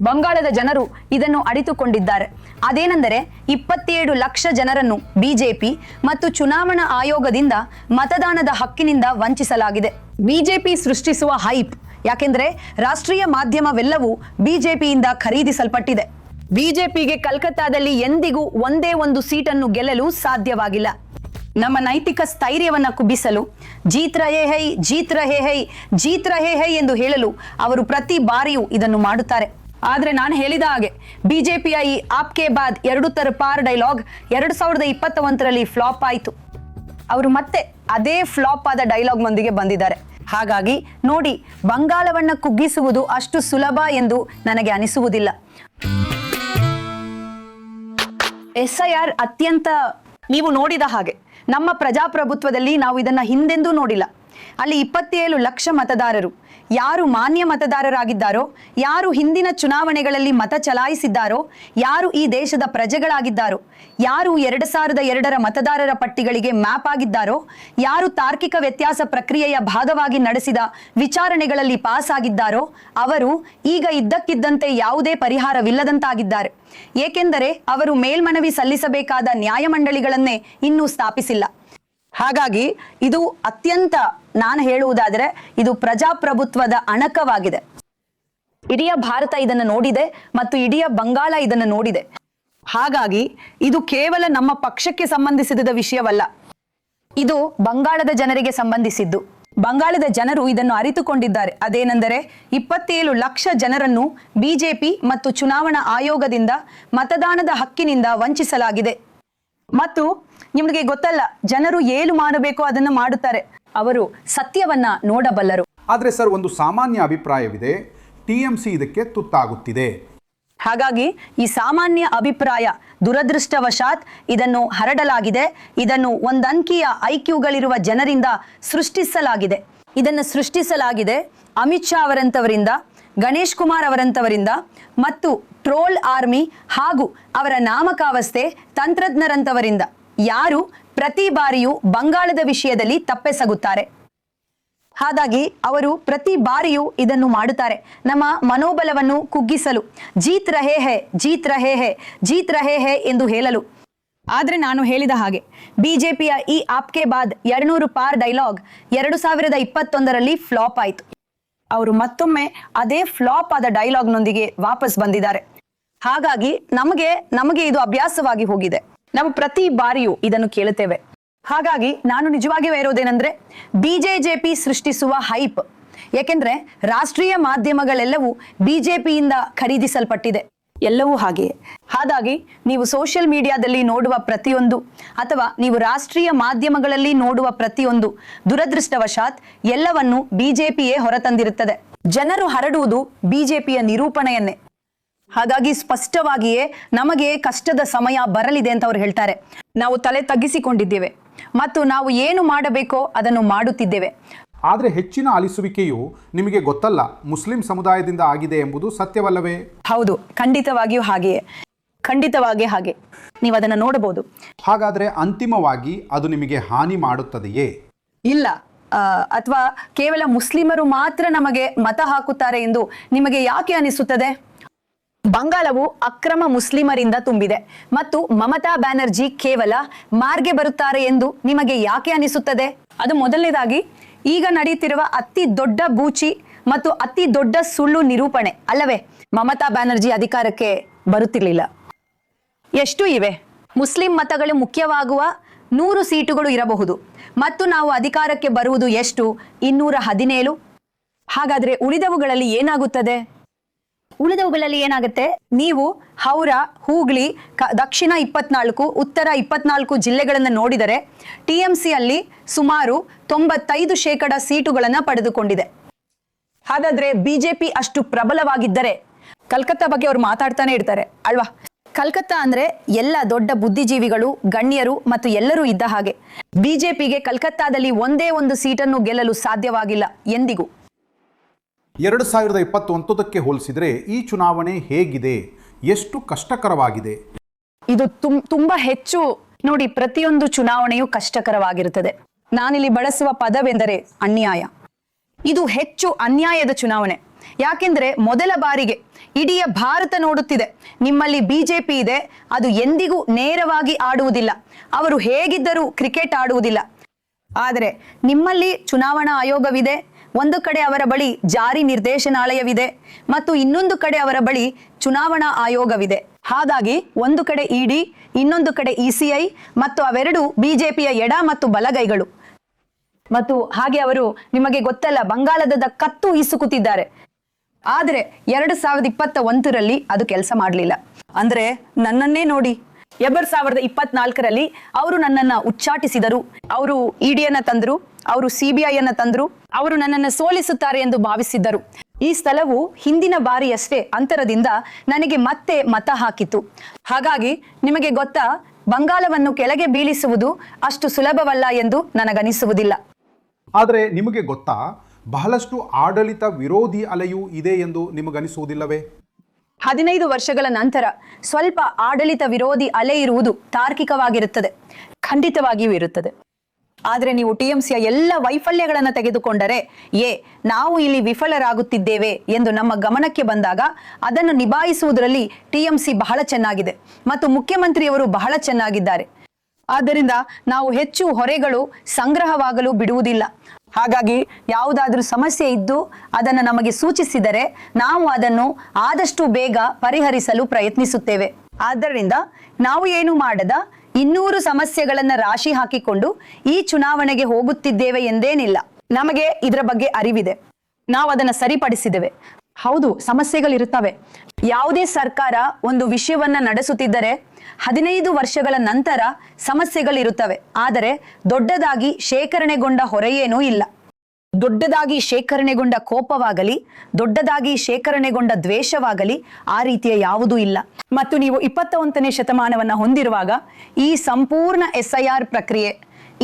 ಬಂಗಾಳದ ಜನರು ಇದನ್ನು ಅರಿತುಕೊಂಡಿದ್ದಾರೆ. ಅದೇನೆಂದರೆ 27 ಲಕ್ಷ ಜನರನ್ನು ಬಿಜೆಪಿ ಮತ್ತು ಚುನಾವಣಾ ಆಯೋಗದಿಂದ ಮತದಾನದ ಹಕ್ಕಿನಿಂದ ವಂಚಿಸಲಾಗಿದೆ. ಬಿಜೆಪಿ ಸೃಷ್ಟಿಸುವ ಹೈಪ್, ಯಾಕೆಂದ್ರೆ ರಾಷ್ಟ್ರೀಯ ಮಾಧ್ಯಮವೆಲ್ಲವೂ ಬಿಜೆಪಿಯಿಂದ ಖರೀದಿಸಲ್ಪಟ್ಟಿದೆ. ಬಿಜೆಪಿಗೆ ಕಲ್ಕತ್ತಾದಲ್ಲಿ ಎಂದಿಗೂ ಒಂದೇ ಒಂದು ಸೀಟನ್ನು ಗೆಲ್ಲಲು ಸಾಧ್ಯವಾಗಿಲ್ಲ. ನಮ್ಮ ನೈತಿಕ ಸ್ಥೈರ್ಯವನ್ನ ಕುಬ್ಬಿಸಲು ಜೀತ್ ರಹೇ ಹೈ, ಜೀತ್ ರಹೇ ಹೈ, ಜೀತ್ ರಹೇ ಹೈ ಎಂದು ಹೇಳಲು ಅವರು ಪ್ರತಿ ಬಾರಿಯೂ ಇದನ್ನು ಮಾಡುತ್ತಾರೆ. ಆದ್ರೆ ನಾನು ಹೇಳಿದ ಹಾಗೆ ಬಿಜೆಪಿಯ ಈ ಆಪ್ಕೆ ಬಾದ್ 2 ತರಪಾರ್ ಡೈಲಾಗ್ 2021ರಲ್ಲಿ ಫ್ಲಾಪ್ ಆಯಿತು. ಅವರು ಮತ್ತೆ ಅದೇ ಫ್ಲಾಪ್ ಆದ ಡೈಲಾಗ್ ನೊಂದಿಗೆ ಬಂದಿದ್ದಾರೆ. ಹಾಗಾಗಿ ನೋಡಿ, ಬಂಗಾಳವನ್ನ ಕುಗ್ಗಿಸುವುದು ಅಷ್ಟು ಸುಲಭ ಎಂದು ನನಗೆ ಅನಿಸುವುದಿಲ್ಲ. SIR ಅತ್ಯಂತ, ನೀವು ನೋಡಿದ ಹಾಗೆ ನಮ್ಮ ಪ್ರಜಾಪ್ರಭುತ್ವದಲ್ಲಿ ನಾವು ಇದನ್ನ ಹಿಂದೆಂದೂ ನೋಡಿಲ್ಲ. ಅಲ್ಲಿ 27 ಲಕ್ಷ ಮತದಾರರು, ಯಾರು ಮಾನ್ಯ ಮತದಾರರಾಗಿದ್ದಾರೋ, ಯಾರು ಹಿಂದಿನ ಚುನಾವಣೆಗಳಲ್ಲಿ ಮತ ಚಲಾಯಿಸಿದ್ದಾರೋ, ಯಾರು ಈ ದೇಶದ ಪ್ರಜೆಗಳಾಗಿದ್ದಾರೋ, ಯಾರು 2002ರ ಮತದಾರರ ಪಟ್ಟಿಗಳಿಗೆ ಮ್ಯಾಪ್ ಆಗಿದ್ದಾರೋ, ಯಾರು ತಾರ್ಕಿಕ ವ್ಯತ್ಯಾಸ ಪ್ರಕ್ರಿಯೆಯ ಭಾಗವಾಗಿ ನಡೆಸಿದ ವಿಚಾರಣೆಗಳಲ್ಲಿ ಪಾಸ್ ಆಗಿದ್ದಾರೋ, ಅವರು ಈಗ ಇದ್ದಕ್ಕಿದ್ದಂತೆ ಯಾವುದೇ ಪರಿಹಾರವಿಲ್ಲದಂತಾಗಿದ್ದಾರೆ. ಏಕೆಂದರೆ ಅವರು ಮೇಲ್ಮನವಿ ಸಲ್ಲಿಸಬೇಕಾದ ನ್ಯಾಯಮಂಡಳಿಗಳನ್ನೇ ಇನ್ನೂ ಸ್ಥಾಪಿಸಿಲ್ಲ. ಹಾಗಾಗಿ ಇದು ಅತ್ಯಂತ, ನಾನು ಹೇಳುವುದಾದರೆ ಇದು ಪ್ರಜಾಪ್ರಭುತ್ವದ ಅಣಕವಾಗಿದೆ. ಇಡೀ ಭಾರತ ಇದನ್ನು ನೋಡಿದೆ ಮತ್ತು ಇಡೀ ಬಂಗಾಳ ಇದನ್ನು ನೋಡಿದೆ. ಹಾಗಾಗಿ ಇದು ಕೇವಲ ನಮ್ಮ ಪಕ್ಷಕ್ಕೆ ಸಂಬಂಧಿಸಿದ ವಿಷಯವಲ್ಲ, ಇದು ಬಂಗಾಳದ ಜನರಿಗೆ ಸಂಬಂಧಿಸಿದ್ದು. ಬಂಗಾಳದ ಜನರು ಇದನ್ನು ಅರಿತುಕೊಂಡಿದ್ದಾರೆ. ಅದೇನೆಂದರೆ 27 ಲಕ್ಷ ಜನರನ್ನು ಬಿಜೆಪಿ ಮತ್ತು ಚುನಾವಣಾ ಆಯೋಗದಿಂದ ಮತದಾನದ ಹಕ್ಕಿನಿಂದ ವಂಚಿಸಲಾಗಿದೆ. ಮತ್ತು ನಿಮಗೆ ಗೊತ್ತಲ್ಲ, ಜನರು ಏನು ಮಾಡಬೇಕೋ ಅದನ್ನು ಮಾಡುತ್ತಾರೆ. ಅವರು ಸತ್ಯವನ್ನ ನೋಡಬಲ್ಲರು. ಆದ್ರೆ ಸರ್, ಒಂದು ಸಾಮಾನ್ಯ ಅಭಿಪ್ರಾಯವಿದೆ, TMC ಇದಕ್ಕೆ ತುತ್ತಾಗುತ್ತಿದೆ. ಹಾಗಾಗಿ ಈ ಸಾಮಾನ್ಯ ಅಭಿಪ್ರಾಯ ದುರದೃಷ್ಟವಶಾತ್ ಇದನ್ನು ಹರಡಲಾಗಿದೆ. ಇದನ್ನು ಒಂದಂಕಿಯ IQಗಳಿರುವ ಜನರಿಂದ ಸೃಷ್ಟಿಸಲಾಗಿದೆ. ಇದನ್ನು ಸೃಷ್ಟಿಸಲಾಗಿದೆ ಅಮಿತ್ ಶಾ ಅವರಂತವರಿಂದ, ಗಣೇಶ್ ಕುಮಾರ್ ಅವರಂತವರಿಂದ ಮತ್ತು ಟ್ರೋಲ್ ಆರ್ಮಿ ಹಾಗೂ ಅವರ ನಾಮಕಾವಸ್ಥೆ ತಂತ್ರಜ್ಞರಂತವರಿಂದ, ಯಾರು ಪ್ರತಿ ಬಾರಿಯೂ ಬಂಗಾಳದ ವಿಷಯದಲ್ಲಿ ತಪ್ಪೆಸಗುತ್ತಾರೆ. ಹಾಗಾಗಿ ಅವರು ಪ್ರತಿ ಬಾರಿಯೂ ಇದನ್ನು ಮಾಡುತ್ತಾರೆ, ನಮ್ಮ ಮನೋಬಲವನ್ನು ಕುಗ್ಗಿಸಲು, ಜೀತ್ ರಹೇ ಹೇ, ಜೀತ್ ರಹೇ ಹೇ, ಜೀತ್ ರಹೇ ಹೇ ಎಂದು ಹೇಳಲು. ಆದ್ರೆ ನಾನು ಹೇಳಿದ ಹಾಗೆ ಬಿಜೆಪಿಯ ಈ ಆಪ್ಕೆ ಬಾದ್ 200 ಪಾರ್ ಡೈಲಾಗ್ 2021ರಲ್ಲಿ ಫ್ಲಾಪ್ ಆಯಿತು. ಅವರು ಮತ್ತೊಮ್ಮೆ ಅದೇ ಫ್ಲಾಪ್ ಆದ ಡೈಲಾಗ್ನೊಂದಿಗೆ ವಾಪಸ್ ಬಂದಿದ್ದಾರೆ. ಹಾಗಾಗಿ ನಮಗೆ ಇದು ಅಭ್ಯಾಸವಾಗಿ ಹೋಗಿದೆ. ನಾವು ಪ್ರತಿ ಬಾರಿಯೂ ಇದನ್ನು ಕೇಳುತ್ತೇವೆ. ಹಾಗಾಗಿ ನಾನು ನಿಜವಾಗಿಯೂ ಹೇಳೋದೇನೆಂದ್ರೆ, ಬಿಜೆಪಿ ಸೃಷ್ಟಿಸುವ ಹೈಪ್, ಏಕೆಂದ್ರೆ ರಾಷ್ಟ್ರೀಯ ಮಾಧ್ಯಮಗಳೆಲ್ಲವೂ ಬಿಜೆಪಿಯಿಂದ ಖರೀದಿಸಲ್ಪಟ್ಟಿದೆ, ಎಲ್ಲವೂ ಹಾಗೆಯೇ. ಹಾಗಾಗಿ ನೀವು ಸೋಷಿಯಲ್ ಮೀಡಿಯಾದಲ್ಲಿ ನೋಡುವ ಪ್ರತಿಯೊಂದು ಅಥವಾ ನೀವು ರಾಷ್ಟ್ರೀಯ ಮಾಧ್ಯಮಗಳಲ್ಲಿ ನೋಡುವ ಪ್ರತಿಯೊಂದು ದುರದೃಷ್ಟವಶಾತ್ ಎಲ್ಲವನ್ನು ಬಿಜೆಪಿಯೇ ಹೊರತಂದಿರುತ್ತದೆ. ಜನರು ಹರಡುವುದು ಬಿಜೆಪಿಯ ನಿರೂಪಣೆಯನ್ನೇ. ಹಾಗಾಗಿ ಸ್ಪಷ್ಟವಾಗಿಯೇ ನಮಗೆ ಕಷ್ಟದ ಸಮಯ ಬರಲಿದೆ ಅಂತ ಅವರು ಹೇಳ್ತಾರೆ. ನಾವು ತಲೆ ತಗ್ಗಿಸಿಕೊಂಡಿದ್ದೇವೆ ಮತ್ತು ನಾವು ಏನು ಮಾಡಬೇಕೋ ಅದನ್ನು ಮಾಡುತ್ತಿದ್ದೇವೆ. ಆದರೆ ಹೆಚ್ಚಿನ ಅಲಿಸುವಿಕೆಯು ನಿಮಗೆ ಗೊತ್ತಲ್ಲ, ಮುಸ್ಲಿಂ ಸಮುದಾಯದಿಂದ ಆಗಿದೆ ಎಂಬುದು ಸತ್ಯವಲ್ಲವೇ? ಹೌದು, ಖಂಡಿತವಾಗಿಯೂ ಹಾಗೆಯೇ, ಖಂಡಿತವಾಗಿ ಹಾಗೆ. ನೀವು ಅದನ್ನು ನೋಡಬಹುದು. ಹಾಗಾದ್ರೆ ಅಂತಿಮವಾಗಿ ಅದು ನಿಮಗೆ ಹಾನಿ ಮಾಡುತ್ತದೆಯೇ? ಇಲ್ಲ, ಅಥವಾ ಕೇವಲ ಮುಸ್ಲಿಮರು ಮಾತ್ರ ನಮಗೆ ಮತ ಹಾಕುತ್ತಾರೆ ಎಂದು ನಿಮಗೆ ಯಾಕೆ ಅನಿಸುತ್ತದೆ? ಬಂಗಾಳವು ಅಕ್ರಮ ಮುಸ್ಲಿಮರಿಂದ ತುಂಬಿದೆ ಮತ್ತು ಮಮತಾ ಬ್ಯಾನರ್ಜಿ ಕೇವಲ ಮಾರ್ಗೆ ಬರುತ್ತಾರೆ ಎಂದು ನಿಮಗೆ ಯಾಕೆ ಅನಿಸುತ್ತದೆ? ಅದು ಮೊದಲನೇದಾಗಿ ಈಗ ನಡೆಯುತ್ತಿರುವ ಅತಿ ದೊಡ್ಡ ಬೂಚಿ ಮತ್ತು ಅತಿ ದೊಡ್ಡ ಸುಳ್ಳು ನಿರೂಪಣೆ ಅಲ್ಲವೇ? ಮಮತಾ ಬ್ಯಾನರ್ಜಿ ಅಧಿಕಾರಕ್ಕೆ ಬರುತ್ತಿರಲಿಲ್ಲ. ಎಷ್ಟು ಇವೆ? ಮುಸ್ಲಿಂ ಮತಗಳು ಮುಖ್ಯವಾಗುವ 100 ಸೀಟುಗಳು ಇರಬಹುದು ಮತ್ತು ನಾವು ಅಧಿಕಾರಕ್ಕೆ ಬರುವುದು ಎಷ್ಟು? 217. ಹಾಗಾದ್ರೆ ಉಳಿದವುಗಳಲ್ಲಿ ಏನಾಗುತ್ತದೆ? ಉಳಿದವುಗಳಲ್ಲಿ ಏನಾಗುತ್ತೆ? ನೀವು ಹೌರಾ, ಹೂಗ್ಲಿ, ದಕ್ಷಿಣ 24, ಉತ್ತರ 24 ಜಿಲ್ಲೆಗಳನ್ನು ನೋಡಿದರೆ TMC ಅಲ್ಲಿ ಸುಮಾರು 95% ಸೀಟುಗಳನ್ನು ಪಡೆದುಕೊಂಡಿದೆ. ಹಾಗಾದ್ರೆ ಬಿಜೆಪಿ ಅಷ್ಟು ಪ್ರಬಲವಾಗಿದ್ದರೆ, ಕಲ್ಕತ್ತಾ ಬಗ್ಗೆ ಅವರು ಮಾತಾಡ್ತಾನೆ ಇರ್ತಾರೆ ಅಲ್ವಾ? ಕಲ್ಕತ್ತಾ ಅಂದ್ರೆ ಎಲ್ಲ ದೊಡ್ಡ ಬುದ್ಧಿಜೀವಿಗಳು, ಗಣ್ಯರು ಮತ್ತು ಎಲ್ಲರೂ ಇದ್ದ ಹಾಗೆ. ಬಿಜೆಪಿಗೆ ಕಲ್ಕತ್ತಾದಲ್ಲಿ ಒಂದೇ ಒಂದು ಸೀಟನ್ನು ಗೆಲ್ಲಲು ಸಾಧ್ಯವಾಗಿಲ್ಲ ಎಂದಿಗೂ. 2021ಕ್ಕೆ ಹೋಲಿಸಿದರೆ ಈ ಚುನಾವಣೆ ಹೇಗಿದೆ? ಎಷ್ಟು ಕಷ್ಟಕರವಾಗಿದೆ? ಇದು ತುಂಬಾ ಹೆಚ್ಚು. ನೋಡಿ, ಪ್ರತಿಯೊಂದು ಚುನಾವಣೆಯು ಕಷ್ಟಕರವಾಗಿರುತ್ತದೆ. ನಾನಿಲ್ಲಿ ಬಳಸುವ ಪದವೆಂದರೆ ಅನ್ಯಾಯ. ಇದು ಹೆಚ್ಚು ಅನ್ಯಾಯದ ಚುನಾವಣೆ. ಯಾಕೆಂದ್ರೆ ಮೊದಲ ಬಾರಿಗೆ ಇಡೀ ಭಾರತ ನೋಡುತ್ತಿದೆ, ನಿಮ್ಮಲ್ಲಿ ಬಿಜೆಪಿ ಇದೆ, ಅದು ಎಂದಿಗೂ ನೇರವಾಗಿ ಆಡುವುದಿಲ್ಲ, ಅವರು ಹೇಗಿದ್ದರೂ ಕ್ರಿಕೆಟ್ ಆಡುವುದಿಲ್ಲ. ಆದರೆ ನಿಮ್ಮಲ್ಲಿ ಚುನಾವಣಾ ಆಯೋಗವಿದೆ, ಒಂದು ಕಡೆ ಅವರ ಬಳಿ ಜಾರಿ ನಿರ್ದೇಶನಾಲಯವಿದೆ ಮತ್ತು ಇನ್ನೊಂದು ಕಡೆ ಅವರ ಬಳಿ ಚುನಾವಣಾ ಆಯೋಗವಿದೆ. ಹಾಗಾಗಿ ಒಂದು ಕಡೆ ಇಡಿ, ಇನ್ನೊಂದು ಕಡೆ ಇಸಿಐ ಮತ್ತು ಅವೆರಡು ಬಿಜೆಪಿಯ ಎಡ ಮತ್ತು ಬಲಗೈಗಳು. ಮತ್ತು ಹಾಗೆ ಅವರು ನಿಮಗೆ ಗೊತ್ತಲ್ಲ, ಬಂಗಾಳದ ಕತ್ತು ಇಸುಕುತ್ತಿದ್ದಾರೆ. ಆದರೆ 2021ರಲ್ಲಿ ಅದು ಕೆಲಸ ಮಾಡಲಿಲ್ಲ. ಅಂದ್ರೆ ನನ್ನನ್ನೇ ನೋಡಿ, 2024ರಲ್ಲಿ ಅವರು ನನ್ನನ್ನ ಉಚ್ಚಾಟಿಸಿದರು, ಅವರು ಇಡಿಯನ್ನ ತಂದ್ರು, ಅವರು ಸಿಬಿಐ ಅನ್ನ ತಂದ್ರು, ಅವರು ನನ್ನನ್ನು ಸೋಲಿಸುತ್ತಾರೆ ಎಂದು ಭಾವಿಸಿದ್ದರು. ಈ ಸ್ಥಳವು ಹಿಂದಿನ ಬಾರಿಯಷ್ಟೇ ಅಂತರದಿಂದ ನನಗೆ ಮತ್ತೆ ಮತ ಹಾಕಿತು. ಹಾಗಾಗಿ ನಿಮಗೆ ಗೊತ್ತಾ, ಬಂಗಾಳವನ್ನು ಕೆಳಗೆ ಬೀಳಿಸುವುದು ಅಷ್ಟು ಸುಲಭವಲ್ಲ ಎಂದು ನನಗನಿಸುವುದಿಲ್ಲ. ಆದರೆ ನಿಮಗೆ ಗೊತ್ತಾ, ಬಹಳಷ್ಟು ಆಡಳಿತ ವಿರೋಧಿ ಅಲೆಯೂ ಇದೆ ಎಂದು ನಿಮಗನಿಸುವುದಿಲ್ಲವೇ? 15 ವರ್ಷಗಳ ನಂತರ ಸ್ವಲ್ಪ ಆಡಳಿತ ವಿರೋಧಿ ಅಲೆ ಇರುವುದು ತಾರ್ಕಿಕವಾಗಿರುತ್ತದೆ, ಖಂಡಿತವಾಗಿಯೂ ಇರುತ್ತದೆ. ಆದರೆ ನೀವು ಟಿಎಂಸಿಯ ಎಲ್ಲ ವೈಫಲ್ಯಗಳನ್ನು ತೆಗೆದುಕೊಂಡರೆ, ನಾವು ಇಲ್ಲಿ ವಿಫಲರಾಗುತ್ತಿದ್ದೇವೆ ಎಂದು ನಮ್ಮ ಗಮನಕ್ಕೆ ಬಂದಾಗ ಅದನ್ನು ನಿಭಾಯಿಸುವುದರಲ್ಲಿ ಟಿಎಂಸಿ ಬಹಳ ಚೆನ್ನಾಗಿದೆ ಮತ್ತು ಮುಖ್ಯಮಂತ್ರಿಯವರು ಬಹಳ ಚೆನ್ನಾಗಿದ್ದಾರೆ. ಆದ್ದರಿಂದ ನಾವು ಹೆಚ್ಚು ಹೊರೆಗಳು ಸಂಗ್ರಹವಾಗಲು ಬಿಡುವುದಿಲ್ಲ. ಹಾಗಾಗಿ ಯಾವುದಾದ್ರೂ ಸಮಸ್ಯೆ ಇದ್ದು ಅದನ್ನು ನಮಗೆ ಸೂಚಿಸಿದರೆ ನಾವು ಅದನ್ನು ಆದಷ್ಟು ಬೇಗ ಪರಿಹರಿಸಲು ಪ್ರಯತ್ನಿಸುತ್ತೇವೆ. ಆದ್ದರಿಂದ ನಾವು ಏನು ಮಾಡದ 200 ಸಮಸ್ಯೆಗಳನ್ನ ರಾಶಿ ಹಾಕಿಕೊಂಡು ಈ ಚುನಾವಣೆಗೆ ಹೋಗುತ್ತಿದ್ದೇವೆ ಎಂದೇನಿಲ್ಲ. ನಮಗೆ ಇದರ ಬಗ್ಗೆ ಅರಿವಿದೆ, ನಾವು ಅದನ್ನು ಸರಿಪಡಿಸಿದ್ದೇವೆ. ಹೌದು, ಸಮಸ್ಯೆಗಳಿರುತ್ತವೆ. ಯಾವುದೇ ಸರ್ಕಾರ ಒಂದು ವಿಷಯವನ್ನ ನಡೆಸುತ್ತಿದ್ದರೆ 15 ವರ್ಷಗಳ ನಂತರ ಸಮಸ್ಯೆಗಳಿರುತ್ತವೆ. ಆದರೆ ದೊಡ್ಡದಾಗಿ ಶೇಖರಣೆಗೊಂಡ ಹೊರೆಯೇನೂ ಇಲ್ಲ. ದೊಡ್ಡದಾಗಿ ಶೇಖರಣೆಗೊಂಡ ಕೋಪವಾಗಲಿ, ದೊಡ್ಡದಾಗಿ ಶೇಖರಣೆಗೊಂಡ ದ್ವೇಷವಾಗಲಿ ಆ ರೀತಿಯ ಯಾವುದೂ ಇಲ್ಲ. ಮತ್ತು ನೀವು 21ನೇ ಶತಮಾನವನ್ನ ಹೊಂದಿರುವಾಗ ಈ ಸಂಪೂರ್ಣ SIR ಪ್ರಕ್ರಿಯೆ,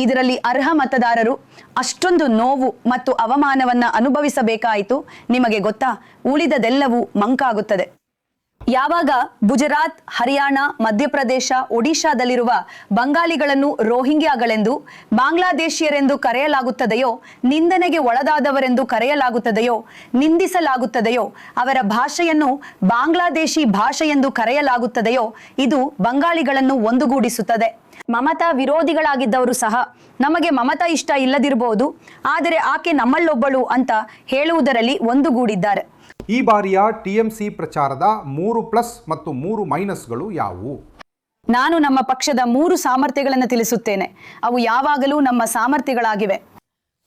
ಇದರಲ್ಲಿ ಅರ್ಹ ಮತದಾರರು ಅಷ್ಟೊಂದು ನೋವು ಮತ್ತು ಅವಮಾನವನ್ನ ಅನುಭವಿಸಬೇಕಾಯಿತು. ನಿಮಗೆ ಗೊತ್ತಾ, ಉಳಿದದೆಲ್ಲವೂ ಮಂಕಾಗುತ್ತದೆ. ಯಾವಾಗ ಗುಜರಾತ್, ಹರಿಯಾಣ, ಮಧ್ಯಪ್ರದೇಶ, ಒಡಿಶಾದಲ್ಲಿರುವ ಬಂಗಾಳಿಗಳನ್ನು ರೋಹಿಂಗ್ಯಾಗಳೆಂದು, ಬಾಂಗ್ಲಾದೇಶಿಯರೆಂದು ಕರೆಯಲಾಗುತ್ತದೆಯೋ, ನಿಂದನೆಗೆ ಒಳಗಾದವರೆಂದು ಕರೆಯಲಾಗುತ್ತದೆಯೋ, ನಿಂದಿಸಲಾಗುತ್ತದೆಯೋ, ಅವರ ಭಾಷೆಯನ್ನು ಬಾಂಗ್ಲಾದೇಶಿ ಭಾಷೆ ಎಂದು ಕರೆಯಲಾಗುತ್ತದೆಯೋ, ಇದು ಬಂಗಾಳಿಗಳನ್ನು ಒಂದುಗೂಡಿಸುತ್ತದೆ. ಮಮತಾ ವಿರೋಧಿಗಳಾಗಿದ್ದವರು ಸಹ ನಮಗೆ ಮಮತಾ ಇಷ್ಟ ಇಲ್ಲದಿರಬಹುದು, ಆದರೆ ಆಕೆ ನಮ್ಮಲ್ಲೊಬ್ಬಳು ಅಂತ ಹೇಳುವುದರಲ್ಲಿ ಒಂದುಗೂಡಿದ್ದಾರೆ. ಈ ಬಾರಿಯ ಟಿಎಂಸಿ ಪ್ರಚಾರದ 3+ ಮತ್ತು 3- ಯಾವುವು? ನಾನು ನಮ್ಮ ಪಕ್ಷದ 3 ಸಾಮರ್ಥ್ಯಗಳನ್ನು ತಿಳಿಸುತ್ತೇನೆ. ಅವು ಯಾವಾಗಲೂ ನಮ್ಮ ಸಾಮರ್ಥ್ಯಗಳಾಗಿವೆ.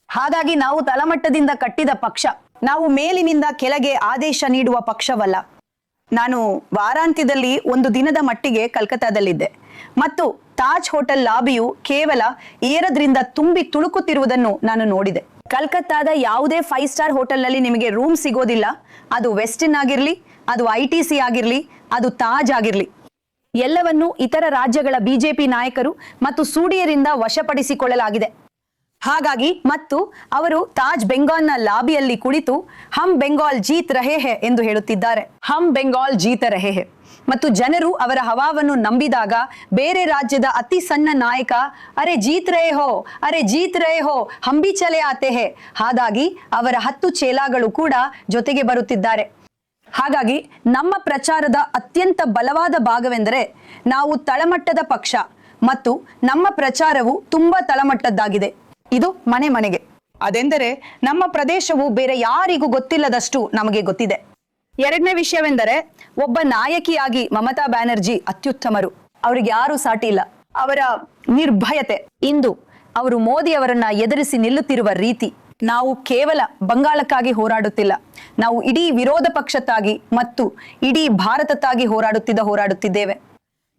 ಹಾಗಾಗಿ ನಾವು ತಳಮಟ್ಟದಿಂದ ಕಟ್ಟಿದ ಪಕ್ಷ, ನಾವು ಮೇಲಿನಿಂದ ಕೆಳಗೆ ಆದೇಶ ನೀಡುವ ಪಕ್ಷವಲ್ಲ. ನಾನು ವಾರಾಂತ್ಯದಲ್ಲಿ ಒಂದು ದಿನದ ಮಟ್ಟಿಗೆ ಕಲ್ಕತ್ತಾದಲ್ಲಿದ್ದೆ ಮತ್ತು ತಾಜ್ ಹೋಟೆಲ್ ಲಾಬಿಯು ಕೇವಲ ಏರದ್ರಿಂದ ತುಂಬಿ ತುಳುಕುತ್ತಿರುವುದನ್ನು ನಾನು ನೋಡಿದೆ. ಕಲ್ಕತ್ತಾದ ಯಾವುದೇ 5 ಸ್ಟಾರ್ ಹೋಟೆಲ್ನಲ್ಲಿ ನಿಮಗೆ ರೂಮ್ ಸಿಗೋದಿಲ್ಲ. ಅದು ವೆಸ್ಟಿನ್ ಆಗಿರಲಿ, ಅದು ITC ಆಗಿರಲಿ, ಅದು ತಾಜ್ ಆಗಿರಲಿ, ಎಲ್ಲವನ್ನೂ ಇತರ ರಾಜ್ಯಗಳ ಬಿಜೆಪಿ ನಾಯಕರು ಮತ್ತು ಸೂಡಿಯರಿಂದ ವಶಪಡಿಸಿಕೊಳ್ಳಲಾಗಿದೆ. ಹಾಗಾಗಿ ಮತ್ತು ಅವರು ತಾಜ್ ಬೆಂಗಾಲ್ನ ಲಾಬಿಯಲ್ಲಿ ಕುಳಿತು ಹಮ್ ಬೆಂಗಾಲ್ ಜೀತ್ ರಹೇ ಹೇ ಎಂದು ಹೇಳುತ್ತಿದ್ದಾರೆ. ಹಮ್ ಬೆಂಗಾಲ್ ಜೀತ ರಹೇ ಹೇ. ಮತ್ತು ಜನರು ಅವರ ಹವಾವನ್ನು ನಂಬಿದಾಗ ಬೇರೆ ರಾಜ್ಯದ ಅತಿ ಸಣ್ಣ ನಾಯಕ ಅರೆ ಜೀತ್ ರಹೇ ಹೋ, ಅರೆ ಜೀತ್ ರಹೇ ಹೋ, ಹಂಬಿ ಚಲೆ ಆತೆ ಹೇ, ಹಾಗಾಗಿ ಅವರ 10 ಚೇಲಾಗಳು ಕೂಡ ಜೊತೆಗೆ ಬರುತ್ತಿದ್ದಾರೆ. ಹಾಗಾಗಿ ನಮ್ಮ ಪ್ರಚಾರದ ಅತ್ಯಂತ ಬಲವಾದ ಭಾಗವೆಂದರೆ ನಾವು ತಳಮಟ್ಟದ ಪಕ್ಷ ಮತ್ತು ನಮ್ಮ ಪ್ರಚಾರವು ತುಂಬಾ ತಳಮಟ್ಟದ್ದಾಗಿದೆ. ಇದು ಮನೆ ಮನೆಗೆ. ಅದೆಂದರೆ ನಮ್ಮ ಪ್ರದೇಶವು ಬೇರೆ ಯಾರಿಗೂ ಗೊತ್ತಿಲ್ಲದಷ್ಟು ನಮಗೆ ಗೊತ್ತಿದೆ. ಎರಡನೇ ವಿಷಯವೆಂದರೆ, ಒಬ್ಬ ನಾಯಕಿಯಾಗಿ ಮಮತಾ ಬ್ಯಾನರ್ಜಿ ಅತ್ಯುತ್ತಮರು, ಅವರಿಗೆ ಯಾರೂ ಸಾಟಿ ಇಲ್ಲ. ಅವರ ನಿರ್ಭಯತೆ, ಇಂದು ಅವರು ಮೋದಿ ಅವರನ್ನ ಎದುರಿಸಿ ನಿಲ್ಲುತ್ತಿರುವ ರೀತಿ, ನಾವು ಕೇವಲ ಬಂಗಾಳಕ್ಕಾಗಿ ಹೋರಾಡುತ್ತಿಲ್ಲ, ನಾವು ಇಡೀ ವಿರೋಧ ಪಕ್ಷಕ್ಕಾಗಿ ಮತ್ತು ಇಡೀ ಭಾರತಕ್ಕಾಗಿ ಹೋರಾಡುತ್ತಿದ್ದೇವೆ.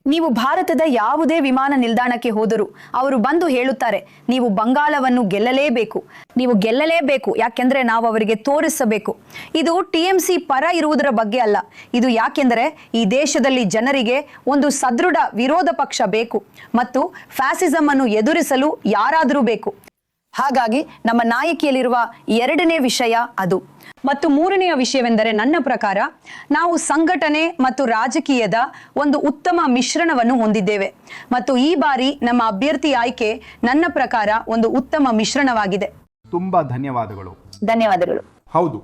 ನೀವು ಭಾರತದ ಯಾವುದೇ ವಿಮಾನ ನಿಲ್ದಾಣಕ್ಕೆ ಹೋದರೂ ಅವರು ಬಂದು ಹೇಳುತ್ತಾರೆ, ನೀವು ಬಂಗಾಳವನ್ನು ಗೆಲ್ಲಲೇಬೇಕು, ನೀವು ಗೆಲ್ಲಲೇಬೇಕು, ಯಾಕೆಂದ್ರೆ ನಾವು ಅವರಿಗೆ ತೋರಿಸಬೇಕು. ಇದು ಟಿಎಂಸಿ ಪರ ಇರುವುದರ ಬಗ್ಗೆ ಅಲ್ಲ. ಇದು ಯಾಕೆಂದರೆ ಈ ದೇಶದಲ್ಲಿ ಜನರಿಗೆ ಒಂದು ಸದೃಢ ವಿರೋಧ ಪಕ್ಷ ಬೇಕು ಮತ್ತು ಫ್ಯಾಸಿಸಂ ಅನ್ನು ಎದುರಿಸಲು ಯಾರಾದರೂ ಬೇಕು. ಹಾಗಾಗಿ ನಮ್ಮ ನಾಯಕಿಯಲ್ಲಿರುವ ಎರಡನೇ ವಿಷಯ ಅದು. ಮತ್ತು ಮೂರನೆಯ ವಿಷಯವೆಂದರೆ, ನನ್ನ ಪ್ರಕಾರ ನಾವು ಸಂಘಟನೆ ಮತ್ತು ರಾಜಕೀಯದ ಒಂದು ಉತ್ತಮ ಮಿಶ್ರಣವನ್ನು ಹೊಂದಿದ್ದೇವೆ ಮತ್ತು ಈ ಬಾರಿ ನಮ್ಮ ಅಭ್ಯರ್ಥಿ ಆಯ್ಕೆ ನನ್ನ ಪ್ರಕಾರ ಒಂದು ಉತ್ತಮ ಮಿಶ್ರಣವಾಗಿದೆ. ತುಂಬಾ ಧನ್ಯವಾದಗಳು. ಧನ್ಯವಾದಗಳು. ಹೌದು,